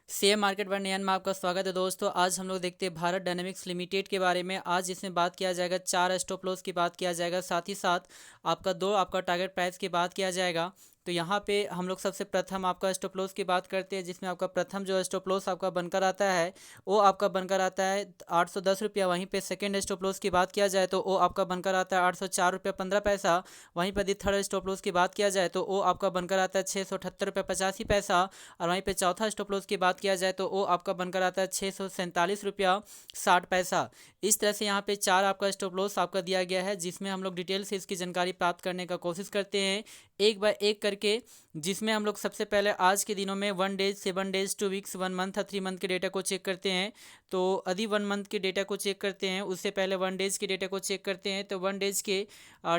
Share market पर नयन में आपका स्वागत है दोस्तों। आज हम लोग देखते हैं भारत डायनेमिक्स लिमिटेड के बारे में। आज इसमें बात किया जाएगा, चार स्टॉप लॉस की बात किया जाएगा, साथ ही साथ आपका टारगेट प्राइस की बात किया जाएगा। तो यहाँ पे हम लोग सबसे प्रथम आपका स्टॉप लॉस की बात करते हैं, जिसमें आपका प्रथम जो स्टॉप लॉस आपका बनकर आता है वो आपका बनकर आता है 810 रुपया। वहीं पे सेकेंड स्टॉप लॉस की बात किया जाए तो वो आपका बनकर आता है 804 रुपया 15 पैसा। वहीं पर यदि थर्ड स्टॉप लॉस की बात किया जाए तो वो आपका बनकर आता है 678 रुपया 85 पैसा। और वहीं पे चौथा स्टॉप लॉस की बात किया जाए तो वो आपका बनकर आता है 647 रुपया 60 पैसा। इस तरह से यहाँ पे चार आपका स्टॉप लॉस आपका दिया गया है, जिसमें हम लोग डिटेल से इसकी जानकारी प्राप्त करने का कोशिश करते हैं एक बाय एक करके। जिसमें हम लोग सबसे पहले आज के दिनों में 1 डेज 7 डेज 2 वीक्स 1 मंथ और 3 मंथ के डेटा को चेक करते हैं। तो यदि 1 मंथ के डेटा को चेक करते हैं, उससे पहले 1 डेज के डेटा को चेक करते हैं। तो 1 डेज के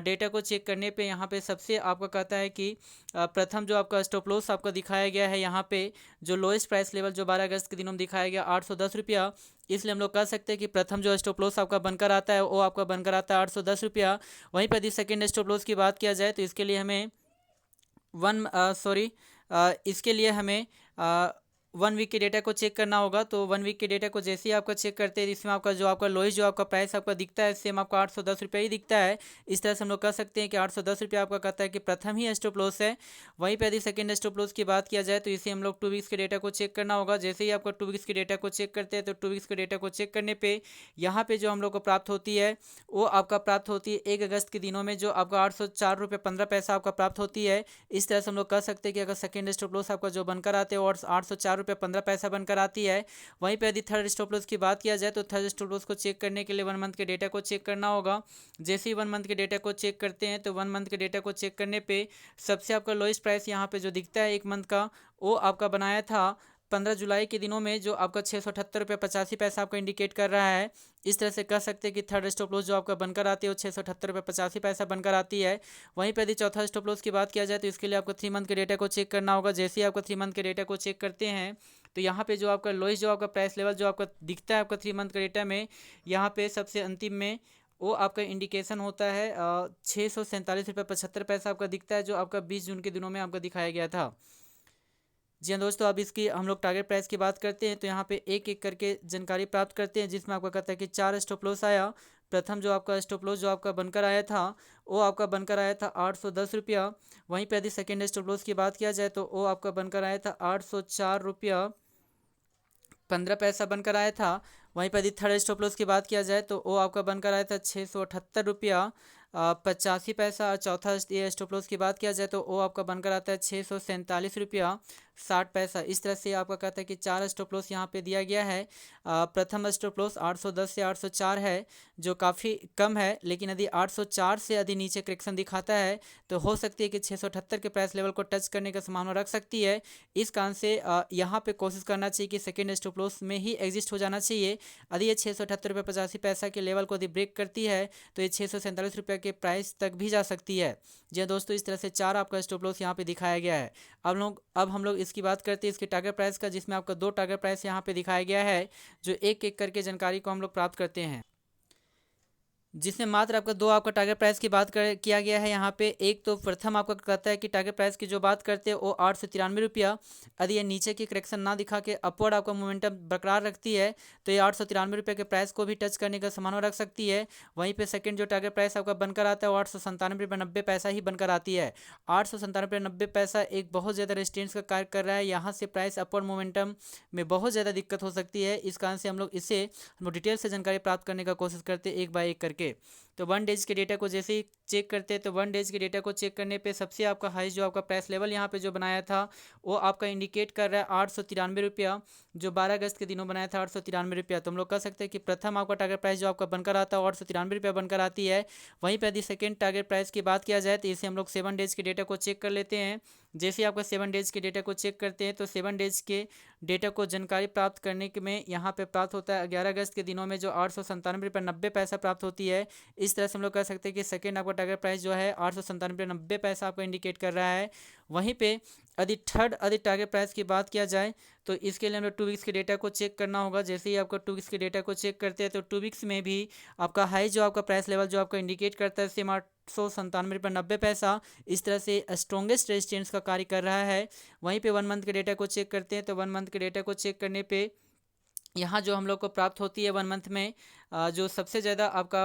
डेटा को चेक करने पे यहाँ पे सबसे आपका कहता है कि प्रथम जो आपका स्टॉप लॉस आपका दिखाया गया है, यहाँ पे जो लोएस्ट प्राइस लेवल जो 12 अगस्त के दिनों में दिखाया गया 810 रुपया। इसलिए हम लोग कह सकते हैं कि प्रथम जो स्टॉप लॉस आपका बनकर आता है वो आपका बनकर आता है 810 रुपया। वहीं पर यदि सेकेंड स्टॉप लॉस की बात किया जाए तो इसके लिए हमें इसके लिए हमें 1 वीक के डेटा को चेक करना होगा। तो 1 वीक के डेटा को जैसे ही आपका चेक करते हैं, इसमें आपका जो आपका लोएस्ट जो आपका प्राइस आपका दिखता है, सेम आपको 810 रुपया ही दिखता है। इस तरह से हम लोग कह सकते हैं कि 810 रुपया आपका कहता है कि प्रथम ही स्टॉप लॉस है। वहीं पे यदि सेकेंड स्टॉप लॉस की बात किया जाए तो इसे हम लोग 2 वीक्स के डेटा को चेक करना होगा। जैसे ही आपका 2 वीक्स के डेटा को चेक करते हैं तो 2 वीक्स के डेटा को चेक करने पर यहाँ पे जो हम लोग को प्राप्त होती है वो आपका प्राप्त होती है 1 अगस्त के दिनों में, जो आपका 804 रुपये 15 पैसा आपका प्राप्त होती है। इस तरह से हम लोग कह सकते हैं कि अगर सेकेंड स्टॉप लॉस आपका जो बनकर आते हैं और 804 रुपये 15 पैसा बनकर आती है। वहीं पे यदि थर्ड स्टॉप लॉस की बात किया जाए तो थर्ड स्टॉप लॉस को चेक करने के लिए 1 मंथ के डेटा को चेक करना होगा। जैसे ही 1 मंथ के डेटा को चेक करते हैं तो 1 मंथ के डेटा को चेक करने पे सबसे आपका लोएस्ट प्राइस यहाँ पे जो दिखता है 1 मंथ का, वो आपका बनाया था 15 जुलाई के दिनों में, जो आपका 678 रुपये 85 पैसा आपका इंडिकेट कर रहा है। इस तरह से कह सकते हैं कि थर्ड स्टॉप लॉस जो आपका बनकर आती है वो 678 रुपये 85 पैसा बनकर आती है। वहीं पर यदि चौथा स्टॉप लॉस की बात किया जाए तो इसके लिए आपको 3 मंथ के डेटा को चेक करना होगा। जैसे ही आपका 3 मंथ के डेटा को चेक करते हैं तो यहाँ पे जो आपका लोएस्ट जो आपका प्राइस लेवल जो आपका दिखता है आपका 3 मंथ के डेटा में, यहाँ पे सबसे अंतिम में वो आपका इंडिकेशन होता है 647 रुपये 75 पैसा आपका दिखता है, जो आपका 20 जून के दिनों में आपका दिखाया गया था। जी हाँ दोस्तों, अब इसकी हम लोग टारगेट प्राइस की बात करते हैं। तो यहाँ पे एक एक करके जानकारी प्राप्त करते हैं, जिसमें आपका कहता है कि चार स्टॉप लॉस आया। प्रथम जो आपका स्टॉप लॉस जो आपका बनकर आया था वो आपका बनकर आया था 810 रुपया। वहीं पे यदि सेकेंड स्टॉप लॉस की बात किया जाए तो वो आपका बनकर आया था 804 रुपया 15 पैसा बनकर आया था। वहीं पर यदि थर्ड स्टॉप लॉस की बात किया जाए तो वो आपका बनकर आया था 678 रुपया 85 पैसा। और चौथा ये स्टॉप लॉस की बात किया जाए तो वो आपका बनकर आता है 647 रुपया 60 पैसा। इस तरह से आपका कहता है कि चार स्टॉप लॉस यहाँ पे दिया गया है। प्रथम स्टॉप लॉस 810 से 804 है, जो काफ़ी कम है। लेकिन यदि 804 से यदि नीचे करेक्शन दिखाता है तो हो सकती है कि 678 के प्राइस लेवल को टच करने का संभावना रख सकती है। इस कारण से यहाँ पे कोशिश करना चाहिए कि सेकेंड स्टॉप लॉस में ही एग्जिस्ट हो जाना चाहिए। यदि ये 678 रुपये 85 पैसा के लेवल को यदि ब्रेक करती है तो ये 647 रुपये के प्राइस तक भी जा सकती है। जी हाँ दोस्तों, इस तरह से चार आपका स्टॉप लॉस यहाँ पे दिखाया गया है। अब हम लोग इसकी बात करते हैं इसके टारगेट प्राइस का, जिसमें आपका दो टारगेट प्राइस यहाँ पे दिखाया गया है, जो एक एक करके जानकारी को हम लोग प्राप्त करते हैं। जिसमें मात्र आपका दो आपका टारगेट प्राइस की बात कर किया गया है यहाँ पे। एक तो प्रथम आपका कहता है कि टारगेट प्राइस की जो बात करते हैं वो 893 रुपया। यदि ये नीचे की करेक्शन ना दिखा के अपवर्ड आपका मोमेंटम बरकरार रखती है तो ये 893 रुपये के प्राइस को भी टच करने का संभावना रख सकती है। वहीं पे सेकंड जो टारगेट प्राइस आपका बनकर आता है वो 897 रुपये 90 पैसा ही बनकर आती है। 897 रुपये 90 पैसा एक बहुत ज़्यादा रेजिस्टेंस का कार्य कर रहा है। यहाँ से प्राइस अपवर्ड मोमेंटम में बहुत ज़्यादा दिक्कत हो सकती है। इस कारण से हम लोग डिटेल से जानकारी प्राप्त करने का कोशिश करते हैं एक बाय एक करके। तो 1 डेज के डेटा को जैसे ही चेक करते हैं तो 1 डेज के डेटा को चेक करने पे सबसे आपका हाईएस्ट जो आपका प्राइस लेवल यहाँ पे जो बनाया था वो आपका इंडिकेट कर रहा है 893 रुपया, जो 12 अगस्त के दिनों बनाया था 893 रुपया। तो हम लोग कह सकते हैं कि प्रथम आपका टारगेट प्राइस जो आपका बनकर आता है 893 रुपया बनकर आती है। वहीं पर यदि सेकेंड टारगेट प्राइस की बात किया जाए तो इसे हम लोग 7 डेज के डेटा को चेक कर लेते हैं। जैसे ही आपका 7 डेज के डेटा को चेक करते हैं तो 7 डेज के डेटा को जानकारी प्राप्त करने के में यहाँ पे प्राप्त होता है 11 अगस्त के दिनों में, जो 897 रुपये 90 पैसा प्राप्त होती है। इस तरह से हम लोग कह सकते हैं कि सेकेंड आपका टारगेट प्राइस जो है 897.90 आपको इंडिकेट कर रहा है। वहीं पे यदि थर्ड यदि टारगेट प्राइस की बात किया जाए तो इसके लिए हम लोग 2 वीक्स के डेटा को चेक करना होगा। जैसे ही आपका 2 वीक्स के डेटा को चेक करते हैं तो 2 वीक्स में भी आपका हाई जो आपका प्राइस लेवल जो आपका इंडिकेट करता है सेम 897.90 इस तरह से स्ट्रॉन्गेस्ट रेजिस्टेंस का कार्य कर रहा है। वहीं पे 1 मंथ के डेटा को चेक करते हैं तो 1 मंथ के डेटा को चेक करने पे यहाँ जो हम लोग को प्राप्त होती है 1 मंथ में जो सबसे ज़्यादा आपका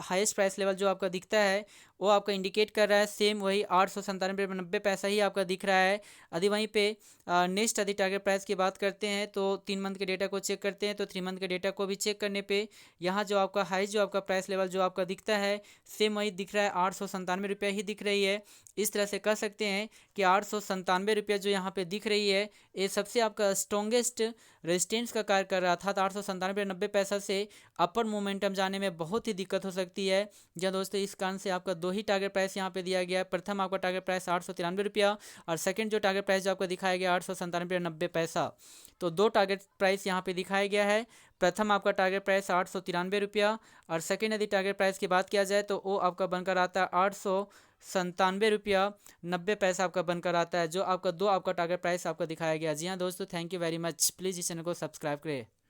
हाईएस्ट प्राइस लेवल जो आपका दिखता है वो आपका इंडिकेट कर रहा है सेम वही 897.90 ही आपका दिख रहा है। यदि वहीं पे नेक्स्ट यदि टारगेट प्राइस की बात करते हैं तो 3 मंथ के डेटा को चेक करते हैं तो 3 मंथ के डेटा को भी चेक करने पे यहाँ जो आपका हाई जो आपका प्राइस लेवल जो आपका दिखता है सेम वही दिख रहा है 897 ही दिख रही है। इस तरह से कह सकते हैं कि 897 जो यहाँ पे दिख रही है ये सबसे आपका स्ट्रॉन्गेस्ट रेजिस्टेंस का कार्य कर रहा था। तो 897.90 से अपर मोमेंटम जाने में बहुत ही दिक्कत हो सकती है। जहाँ दोस्तों इस कारण से आपका 2 ही टारगेट प्राइस यहाँ पे दिया गया है। प्रथम आपका टारगेट प्राइस 893 रुपया और सेकंड जो टारगेट प्राइस जो आपको दिखाया गया 897.90। तो 2 टारगेट प्राइस यहाँ पे दिखाया गया है। प्रथम आपका टारगेट प्राइस 893 रुपया और सेकेंड यदि टारगेट प्राइस की बात किया जाए तो वो आपका बनकर आता है 897 रुपया 90 आपका बनकर आता है, जो आपका 2 आपका टारगेट प्राइस आपका दिखाया गया। जी हाँ दोस्तों, thank you very much. Please इस चैनल को सब्सक्राइब करें।